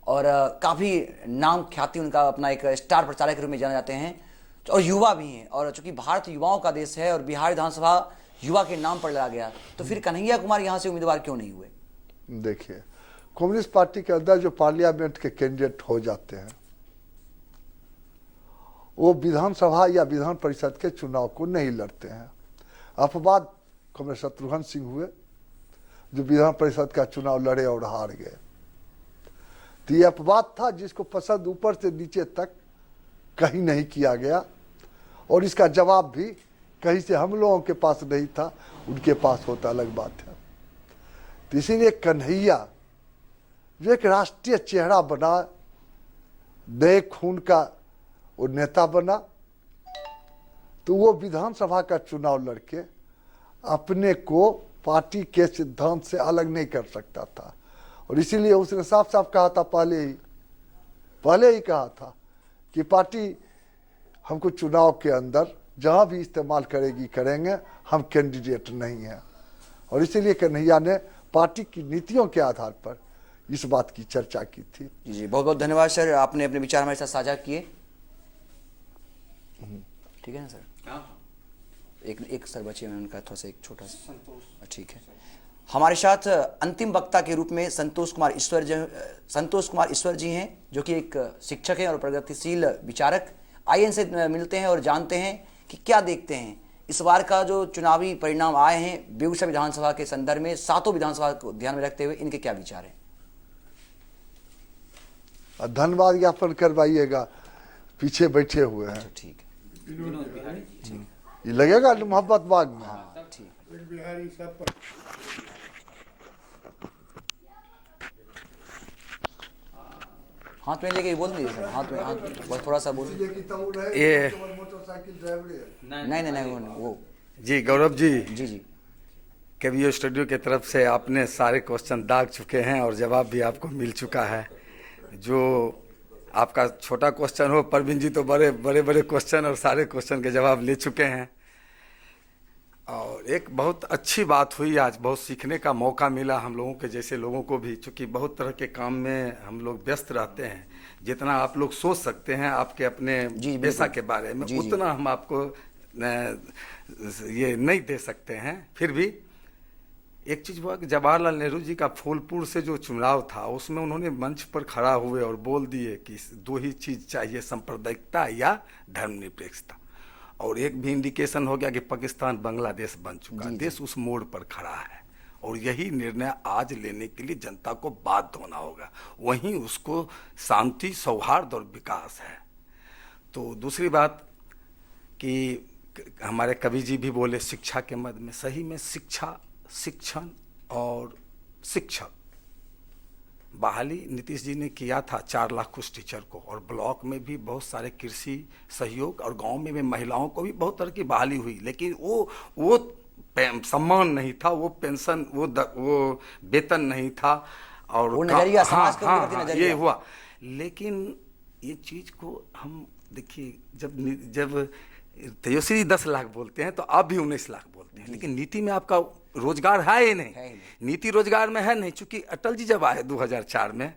और काफ़ी नाम ख्याति उनका, अपना एक स्टार प्रचारक के रूप में जाने जाते हैं, और युवा भी हैं। और चूंकि भारत युवाओं का देश है और बिहार विधानसभा युवा के नाम पर लड़ा गया, तो फिर कन्हैया कुमार यहाँ से उम्मीदवार क्यों नहीं हुए? देखिए, कम्युनिस्ट पार्टी के अंदर जो पार्लियामेंट के कैंडिडेट हो जाते हैं, वो विधानसभा या विधान परिषद के चुनाव को नहीं लड़ते हैं। अपवाद कॉमरेड शत्रुघ्न सिंह हुए, जो विधान परिषद का चुनाव लड़े और हार गए। तो ये अपवाद था जिसको पसंद ऊपर से नीचे तक कहीं नहीं किया गया। और इसका जवाब भी कहीं से हम लोगों के पास नहीं था, उनके पास होता, अलग बात है। तो इसीलिए कन्हैया जो एक राष्ट्रीय चेहरा बना, नए खून का वो नेता बना, तो वो विधानसभा का चुनाव लड़के अपने को पार्टी के सिद्धांत से अलग नहीं कर सकता था। और इसीलिए उसने साफ साफ कहा था, पहले ही कहा था कि पार्टी हमको चुनाव के अंदर जहां भी इस्तेमाल करेगी करेंगे, हम कैंडिडेट नहीं हैं। और इसीलिए कन्हैया ने पार्टी की नीतियों के आधार पर इस बात की चर्चा की थी। जी जी, बहुत बहुत धन्यवाद सर, आपने अपने विचार हमारे साथ साझा किए। ठीक है ना सर? एक सर बचे हैं, उनका थोड़ा सा एक छोटा सा, ठीक है। हमारे साथ अंतिम वक्ता के रूप में संतोष कुमार ईश्वर जी हैं, जो कि एक शिक्षक हैं और प्रगतिशील विचारक। आइए इनसे मिलते हैं और जानते हैं कि क्या देखते हैं इस बार का जो चुनावी परिणाम आए हैं बेगूसराय विधानसभा के संदर्भ में, 7 विधानसभा को ध्यान में रखते हुए इनके क्या विचार हैं। धन्यवाद ज्ञापन करवाइएगा। पीछे बैठे हुए हैं। ठीक है, ये लगेगा मोहब्बत बाग में। ठीक। बिहारी सब पर हाथ में लेके बोल दीजिए सर, हाथ में, बस थोड़ा सा बोल। ये मोटरसाइकिल ड्राइवर नहीं नहीं नहीं, वो जी गौरव जी, जी जी केवीओ स्टूडियो की तरफ से आपने सारे क्वेश्चन दाग चुके हैं और जवाब भी आपको मिल चुका है। जो आपका छोटा क्वेश्चन हो, परवीन जी तो बड़े बड़े बड़े क्वेश्चन और सारे क्वेश्चन के जवाब ले चुके हैं। और एक बहुत अच्छी बात हुई आज, बहुत सीखने का मौका मिला हम लोगों के जैसे लोगों को भी, चूँकि बहुत तरह के काम में हम लोग व्यस्त रहते हैं। जितना आप लोग सोच सकते हैं आपके अपने जी, पेशा के बारे में, जी, जी। उतना हम आपको ये नहीं दे सकते हैं। फिर भी एक चीज़ हुआ कि जवाहरलाल नेहरू जी का फूलपुर से जो चुनाव था, उसमें उन्होंने मंच पर खड़ा हुए और बोल दिए कि दो ही चीज़ चाहिए, सांप्रदायिकता या धर्मनिरपेक्षता। और एक भी इंडिकेशन हो गया कि पाकिस्तान बांग्लादेश बन चुका, देश उस मोड़ पर खड़ा है। और यही निर्णय आज लेने के लिए जनता को बाध्य होना होगा, वहीं उसको शांति, सौहार्द और विकास है। तो दूसरी बात कि हमारे कवि जी भी बोले शिक्षा के मद में, सही में शिक्षा, शिक्षण और शिक्षक बहाली नीतीश जी ने किया था 4 लाख कुछ टीचर को, और ब्लॉक में भी बहुत सारे कृषि सहयोग, और गांव में भी महिलाओं को भी बहुत तरह की बहाली हुई। लेकिन वो सम्मान नहीं था, वो पेंशन, वो वेतन नहीं था, और वो नजरिया, समाज के प्रति नजरिया ये हुआ। लेकिन ये चीज को हम देखिए, जब तेजस्वी 10 लाख बोलते हैं तो आप भी 19 लाख बोलते हैं, लेकिन नीति में आपका रोजगार है ही नहीं, नीति रोजगार में है नहीं। चूंकि अटल जी जब आए 2004 में,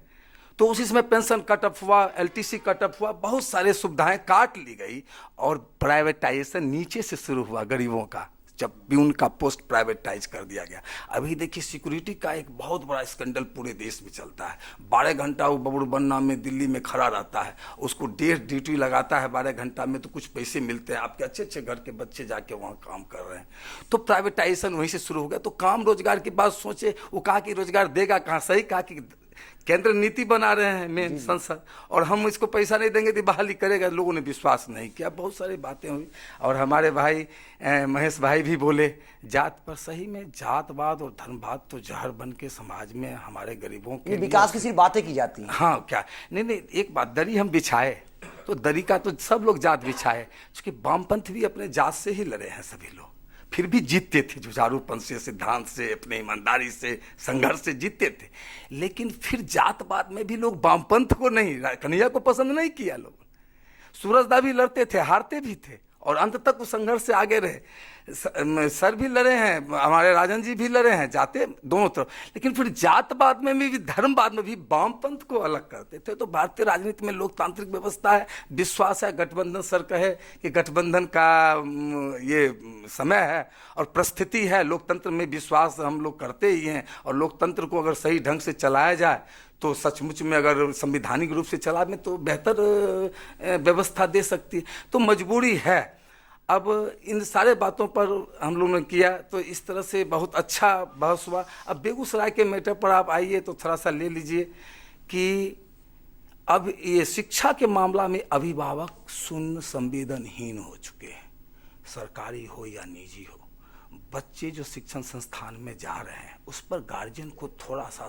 तो उसी समय पेंशन कटअप हुआ, एलटीसी कटअप हुआ, बहुत सारे सुविधाएं काट ली गई, और प्राइवेटाइजेशन नीचे से शुरू हुआ गरीबों का, जब भी उनका पोस्ट प्राइवेटाइज कर दिया गया। अभी देखिए सिक्योरिटी का एक बहुत बड़ा स्कैंडल पूरे देश में चलता है। 12 घंटा वो बबुरबन्ना में दिल्ली में खड़ा रहता है, उसको 1.5 ड्यूटी लगाता है 12 घंटा में, तो कुछ पैसे मिलते हैं। आपके अच्छे अच्छे घर के बच्चे जाके वहाँ काम कर रहे हैं। तो प्राइवेटाइजेशन वहीं से शुरू हो गया। तो काम रोजगार की बात सोचे, वो कहा कि रोजगार देगा कहाँ, सही कहा कि केंद्र नीति बना रहे हैं मेन संसद, और हम इसको पैसा नहीं देंगे तो बहाली करेगा। लोगों ने विश्वास नहीं किया, बहुत सारी बातें हुई। और हमारे भाई महेश भाई भी बोले जात पर, सही में जातवाद और धर्मवाद तो जहर बन के समाज में हमारे गरीबों के विकास की सिर्फ बातें की जाती हैं। हाँ क्या नहीं, एक बात, दरी हम बिछाए तो दरी का तो सब लोग जात बिछाए, क्योंकि वामपंथ भी अपने जात से ही लड़े हैं सभी लोग, फिर भी जीतते थे, जुझारूपन से, सिद्धांत से, अपने ईमानदारी से, संघर्ष से जीतते थे। लेकिन फिर जातवाद में भी लोग वामपंथ को नहीं, कन्हैया को पसंद नहीं किया लोग। सूरजदा भी लड़ते थे, हारते भी थे, और अंत तक उस संघर्ष से आगे रहे। सर भी लड़े हैं, हमारे राजन जी भी लड़े हैं, जाते दोनों तरफ। लेकिन फिर जातवाद में भी, धर्मवाद में भी वामपंथ को अलग करते थे। तो भारतीय राजनीति में लोकतांत्रिक व्यवस्था है, विश्वास है। गठबंधन सर कहे कि गठबंधन का ये समय है और परिस्थिति है, लोकतंत्र में विश्वास हम लोग करते ही हैं। और लोकतंत्र को अगर सही ढंग से चलाया जाए तो सचमुच में, अगर संवैधानिक रूप से चला में, तो बेहतर व्यवस्था दे सकती है। तो मजबूरी है। अब इन सारे बातों पर हम लोगों ने किया, तो इस तरह से बहुत अच्छा बहस हुआ। अब बेगूसराय के मैटर पर आप आइए तो थोड़ा सा ले लीजिए कि अब ये शिक्षा के मामला में अभिभावक शून्य संवेदनहीन हो चुके हैं, सरकारी हो या निजी हो। बच्चे जो शिक्षण संस्थान में जा रहे हैं, उस पर गार्जियन को थोड़ा सा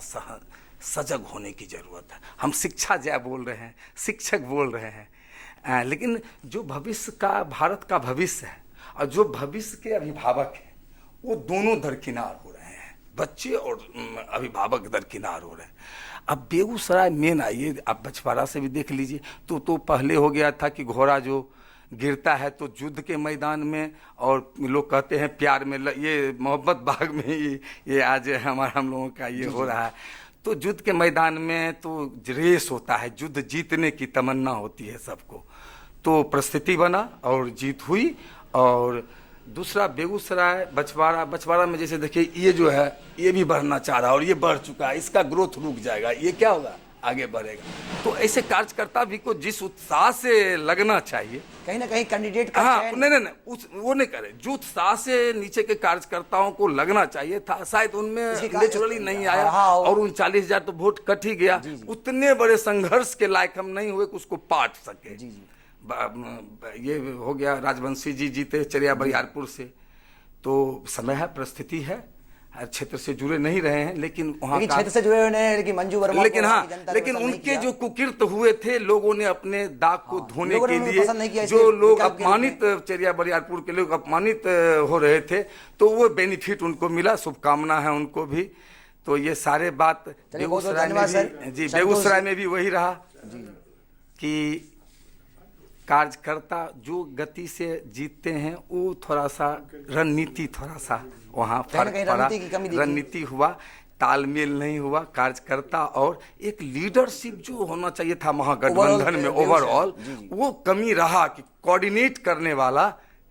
सजग होने की जरूरत है। हम शिक्षा जय बोल रहे हैं, शिक्षक बोल रहे हैं, लेकिन जो भविष्य का, भारत का भविष्य है, और जो भविष्य के अभिभावक हैं, वो दोनों दरकिनार हो रहे हैं। बच्चे और अभिभावक दरकिनार हो रहे हैं। अब बेगूसराय मेन आइए, आप बछवाड़ा से भी देख लीजिए, तो पहले हो गया था कि घोड़ा जो गिरता है तो युद्ध के मैदान में, और लोग कहते हैं प्यार में, ये मोहब्बत बाग में ये आज हम लोगों का ये हो रहा है। तो युद्ध के मैदान में तो रेस होता है, युद्ध जीतने की तमन्ना होती है सबको। तो परिस्थिति बना और जीत हुई। और दूसरा बेगूसराय, बछवाड़ा में जैसे देखिए, ये जो है ये भी बढ़ना चाह रहा है और ये बढ़ चुका है, इसका ग्रोथ रुक जाएगा, ये क्या होगा, आगे बढ़ेगा। तो ऐसे कार्यकर्ता भी को जिस उत्साह से लगना चाहिए, कहीं ना कहीं कैंडिडेट का हाँ, चयन- नहीं वो नहीं करे, जो उत्साह से नीचे के कार्यकर्ताओं को लगना चाहिए था, शायद उनमें नेचुरली नहीं आया। और 39,000 तो वोट कट ही गया। उतने बड़े संघर्ष के लायक हम नहीं हुए कि उसको पाट सके। ये हो गया राजवंशी जी जीते चरिया बरियारपुर से, तो समय है, परिस्थिति है, हर क्षेत्र से जुड़े नहीं रहे हैं, लेकिन वहाँ लेकिन का क्षेत्र से जुड़े हुए नहीं, लेकिन मंजू वर्मा लेकिन को हाँ, वहाँ की जनता ने लेकिन पसंद नहीं उनके किया। जो कुकीर्त हुए थे, लोगों ने अपने दाग को धोने लोगों ने के उन्हें लिए, पसंद नहीं किया, जो इसलिए लोग विकल्प के रूप में। अपमानित, चरिया बरियारपुर के लोग अपमानित हो रहे थे, तो वो बेनिफिट उनको मिला, शुभकामना है उनको भी। तो ये सारे बात चलिए, बहुत बहुत बेगूसराय में धन्यवाद भी, सर। जी संतोष बेगूसराय जी। में भी वही रहा कि कार्यकर्ता जो गति से जीतते हैं, वो थोड़ा सा रणनीति, थोड़ा सा वहाँ कहीं ना फर्क कहीं पड़ा, रणनीति की कमी दिखी। रणनीति हुआ, तालमेल नहीं हुआ कार्यकर्ता और एक लीडरशिप जो होना चाहिए था महागठबंधन में ओवरऑल, वो कमी रहा कि कोऑर्डिनेट करने वाला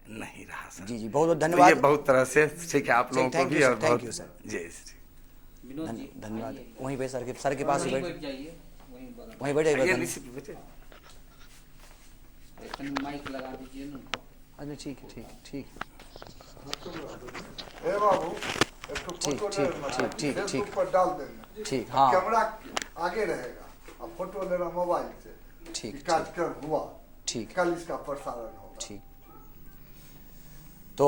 नहीं रहा सर। जी जी, बहुत बहुत तो धन्यवाद। ये बहुत तरह से ठीक है आप लोगों को थैंक यू भी, सर, और थैंक बहुत यू सर। जी धन्यवाद। वहीं पे सर के पास ही बैठ जाइए, वहीं बैठे ये बैठे। निश्चित बेटे। माइक लगा दीजिए ना। अच्छा ठीक है, ठीक ठीक हे बाबू, एक तो ठीक, फोटो ठीक, लेना, ठीक, ठीक, फेसबुक ठीक। पर डाल देना, ठीक, हाँ कैमरा आगे रहेगा, अब फोटो लेना मोबाइल से, ठीक, कि कार्यक्रम हुआ, ठीक कल इसका प्रसारण होगा। ठीक। तो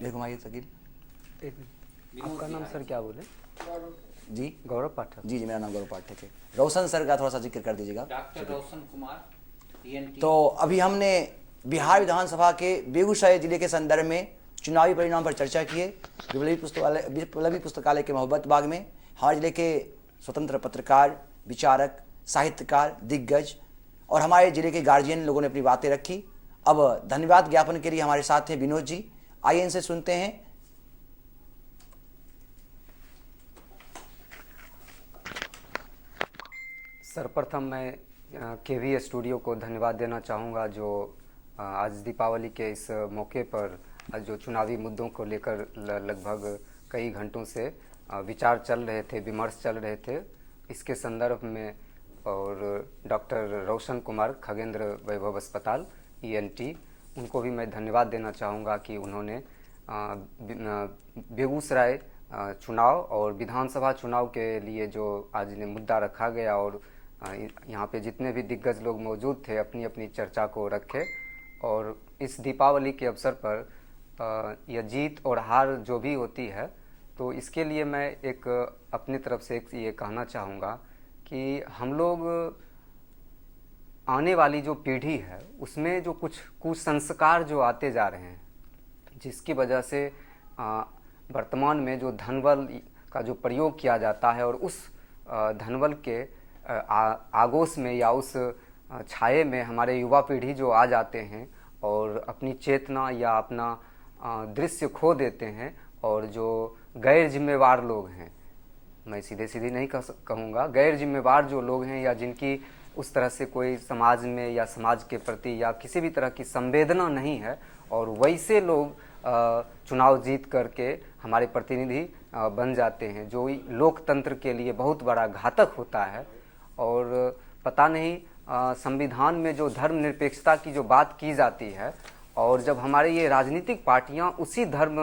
ये घुमाइए शकील आपका नाम सर क्या बोले? जी। गौरव पाठक। जी जी, मेरा नाम गौरव पाठक है। रोशन सर का थोड़ा सा जिक्र कर दीजिएगा। Doctor Roshan Kumar, ENT। तो अभी हमने बिहार विधानसभा के बेगूसराय जिले के संदर्भ में चुनावी परिणाम पर चर्चा की है। विप्लवी पुस्तकालय के मोहब्बत बाग में हमारे जिले के स्वतंत्र पत्रकार, विचारक, साहित्यकार, दिग्गज और हमारे जिले के गार्जियन लोगों ने अपनी बातें रखी। अब धन्यवाद ज्ञापन के लिए हमारे साथ हैं विनोद जी। आइए इनसे सुनते हैं। सर्वप्रथम मैं KV स्टूडियो को धन्यवाद देना चाहूँगा, जो आज दीपावली के इस मौके पर जो चुनावी मुद्दों को लेकर लगभग कई घंटों से विचार चल रहे थे, विमर्श चल रहे थे, इसके संदर्भ में, और डॉक्टर रोशन कुमार, खगेंद्र वैभव अस्पताल, ENT, उनको भी मैं धन्यवाद देना चाहूँगा कि उन्होंने बेगूसराय चुनाव और विधानसभा चुनाव के लिए जो आज ने मुद्दा रखा गया, और यहाँ पे जितने भी दिग्गज लोग मौजूद थे अपनी अपनी चर्चा को रखे। और इस दीपावली के अवसर पर यह जीत और हार जो भी होती है, तो इसके लिए मैं एक अपनी तरफ से एक ये कहना चाहूँगा कि हम लोग आने वाली जो पीढ़ी है उसमें जो कुछ कुसंस्कार जो आते जा रहे हैं, जिसकी वजह से वर्तमान में जो धनबल का जो प्रयोग किया जाता है, और उस धनबल के आगोश में या उस छाये में हमारे युवा पीढ़ी जो आ जाते हैं और अपनी चेतना या अपना दृश्य खो देते हैं, और जो गैर जिम्मेवार लोग हैं, मैं सीधे सीधे नहीं कहूँगा, गैर जिम्मेवार जो लोग हैं या जिनकी उस तरह से कोई समाज में या समाज के प्रति या किसी भी तरह की संवेदना नहीं है, और वैसे लोग चुनाव जीत करके हमारे प्रतिनिधि बन जाते हैं, जो लोकतंत्र के लिए बहुत बड़ा घातक होता है। और पता नहीं संविधान में जो धर्मनिरपेक्षता की जो बात की जाती है, और जब हमारे ये राजनीतिक पार्टियां उसी धर्म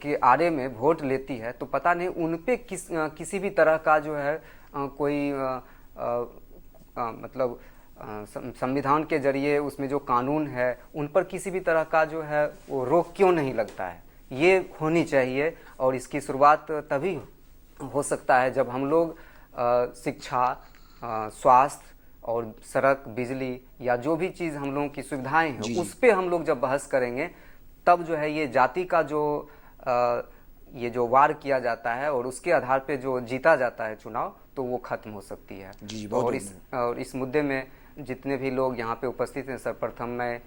के आड़े में वोट लेती है, तो पता नहीं उन पे किसी भी तरह का जो है कोई मतलब संविधान के जरिए उसमें जो कानून है उन पर किसी भी तरह का जो है वो रोक क्यों नहीं लगता है। ये होनी चाहिए, और इसकी शुरुआत तभी हो सकता है जब हम लोग शिक्षा, स्वास्थ्य और सड़क, बिजली या जो भी चीज़ हम लोगों की सुविधाएं हैं उस पे हम लोग जब बहस करेंगे, तब जो है ये जाति का जो ये जो वार किया जाता है और उसके आधार पे जो जीता जाता है चुनाव, तो वो खत्म हो सकती है। और इस मुद्दे में जितने भी लोग यहाँ पे उपस्थित हैं, सर्वप्रथम मैं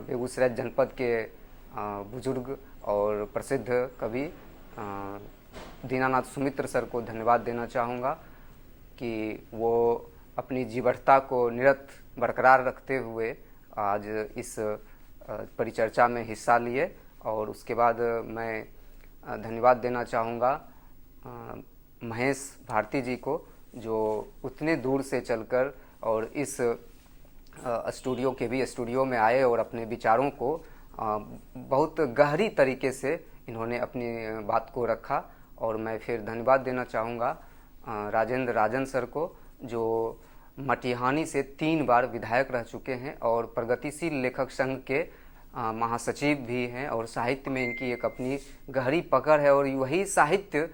बेगूसराय जनपद के बुजुर्ग और प्रसिद्ध कवि दीनानाथ सुमित्र सर को धन्यवाद देना चाहूँगा कि वो अपनी जीवटता को निरत बरकरार रखते हुए आज इस परिचर्चा में हिस्सा लिए। और उसके बाद मैं धन्यवाद देना चाहूँगा महेश भारती जी को, जो उतने दूर से चलकर और इस स्टूडियो के भी स्टूडियो में आए और अपने विचारों को बहुत गहरी तरीके से इन्होंने अपनी बात को रखा। और मैं फिर धन्यवाद देना चाहूँगा राजेंद्र राजन सर को, जो मटिहानी से 3 बार विधायक रह चुके हैं और प्रगतिशील लेखक संघ के महासचिव भी हैं और साहित्य में इनकी एक अपनी गहरी पकड़ है और वही साहित्य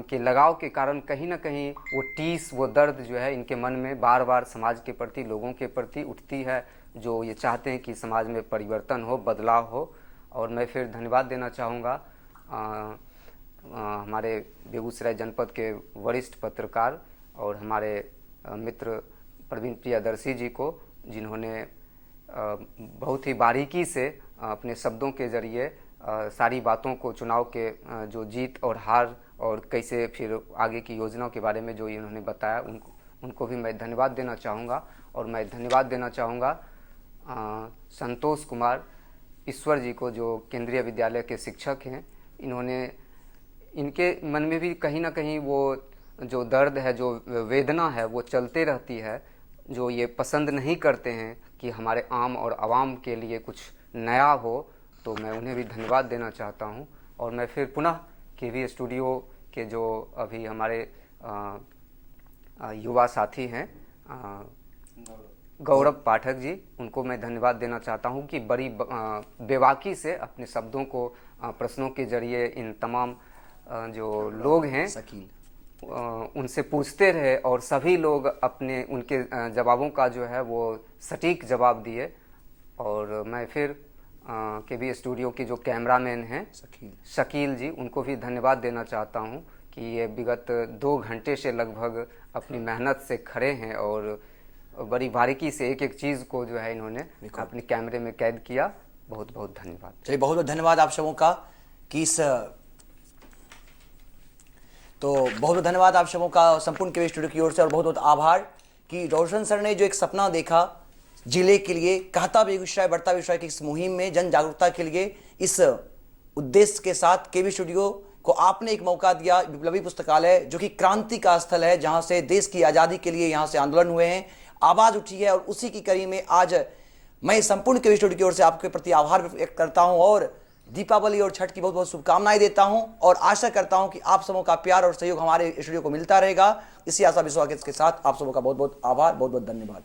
के लगाव के कारण कहीं ना कहीं वो टीस, वो दर्द जो है इनके मन में बार बार समाज के प्रति, लोगों के प्रति उठती है, जो ये चाहते हैं कि समाज में परिवर्तन हो, बदलाव हो। और मैं फिर धन्यवाद देना चाहूँगा हमारे बेगूसराय जनपद के वरिष्ठ पत्रकार और हमारे मित्र प्रवीण प्रियदर्शी जी को, जिन्होंने बहुत ही बारीकी से अपने शब्दों के जरिए सारी बातों को, चुनाव के जो जीत और हार और कैसे फिर आगे की योजनाओं के बारे में जो इन्होंने बताया, उनको भी मैं धन्यवाद देना चाहूँगा। और मैं धन्यवाद देना चाहूँगा संतोष कुमार ईश्वर जी को, जो केंद्रीय विद्यालय के शिक्षक हैं। इनके मन में भी कहीं ना कहीं वो जो दर्द है, जो वेदना है, वो चलते रहती है, जो ये पसंद नहीं करते हैं कि हमारे आम और आवाम के लिए कुछ नया हो। तो मैं उन्हें भी धन्यवाद देना चाहता हूं। और मैं फिर पुनः केवी स्टूडियो के जो अभी हमारे युवा साथी हैं गौरव पाठक जी, उनको मैं धन्यवाद देना चाहता हूं कि बड़ी बेबाकी से अपने शब्दों को प्रश्नों के जरिए इन तमाम जो लोग हैं उनसे पूछते रहे और सभी लोग अपने उनके जवाबों का जो है वो सटीक जवाब दिए। और मैं फिर केवी स्टूडियो की जो कैमरामैन हैं शकील जी, उनको भी धन्यवाद देना चाहता हूं कि ये विगत 2 घंटे से लगभग अपनी मेहनत से खड़े हैं और बड़ी बारीकी से एक एक चीज़ को जो है इन्होंने अपने कैमरे में कैद किया। बहुत बहुत धन्यवाद। चलिए, बहुत बहुत धन्यवाद आप सबों का कि बहुत बहुत धन्यवाद आप सबों का संपूर्ण केवी स्टूडियो की ओर से। और बहुत बहुत आभार कि रोशन सर ने जो एक सपना देखा जिले के लिए, कहता बेगूसराय बढ़ता बेगूसराय की इस मुहिम में जन जागरूकता के लिए, इस उद्देश्य के साथ केवी स्टूडियो को आपने एक मौका दिया। विप्लवी पुस्तकालय जो कि क्रांति का स्थल है, जहां से देश की आज़ादी के लिए यहाँ से आंदोलन हुए हैं, आवाज़ उठी है, और उसी की कड़ी में आज मैं संपूर्ण केवी स्टूडियो की ओर से आपके प्रति आभार व्यक्त करता हूं और दीपावली और छठ की बहुत बहुत शुभकामनाएं देता हूं और आशा करता हूं कि आप सबों का प्यार और सहयोग हमारे स्टूडियो को मिलता रहेगा। इसी आशा विश्वास के साथ आप सबों का बहुत बहुत आभार, बहुत बहुत धन्यवाद।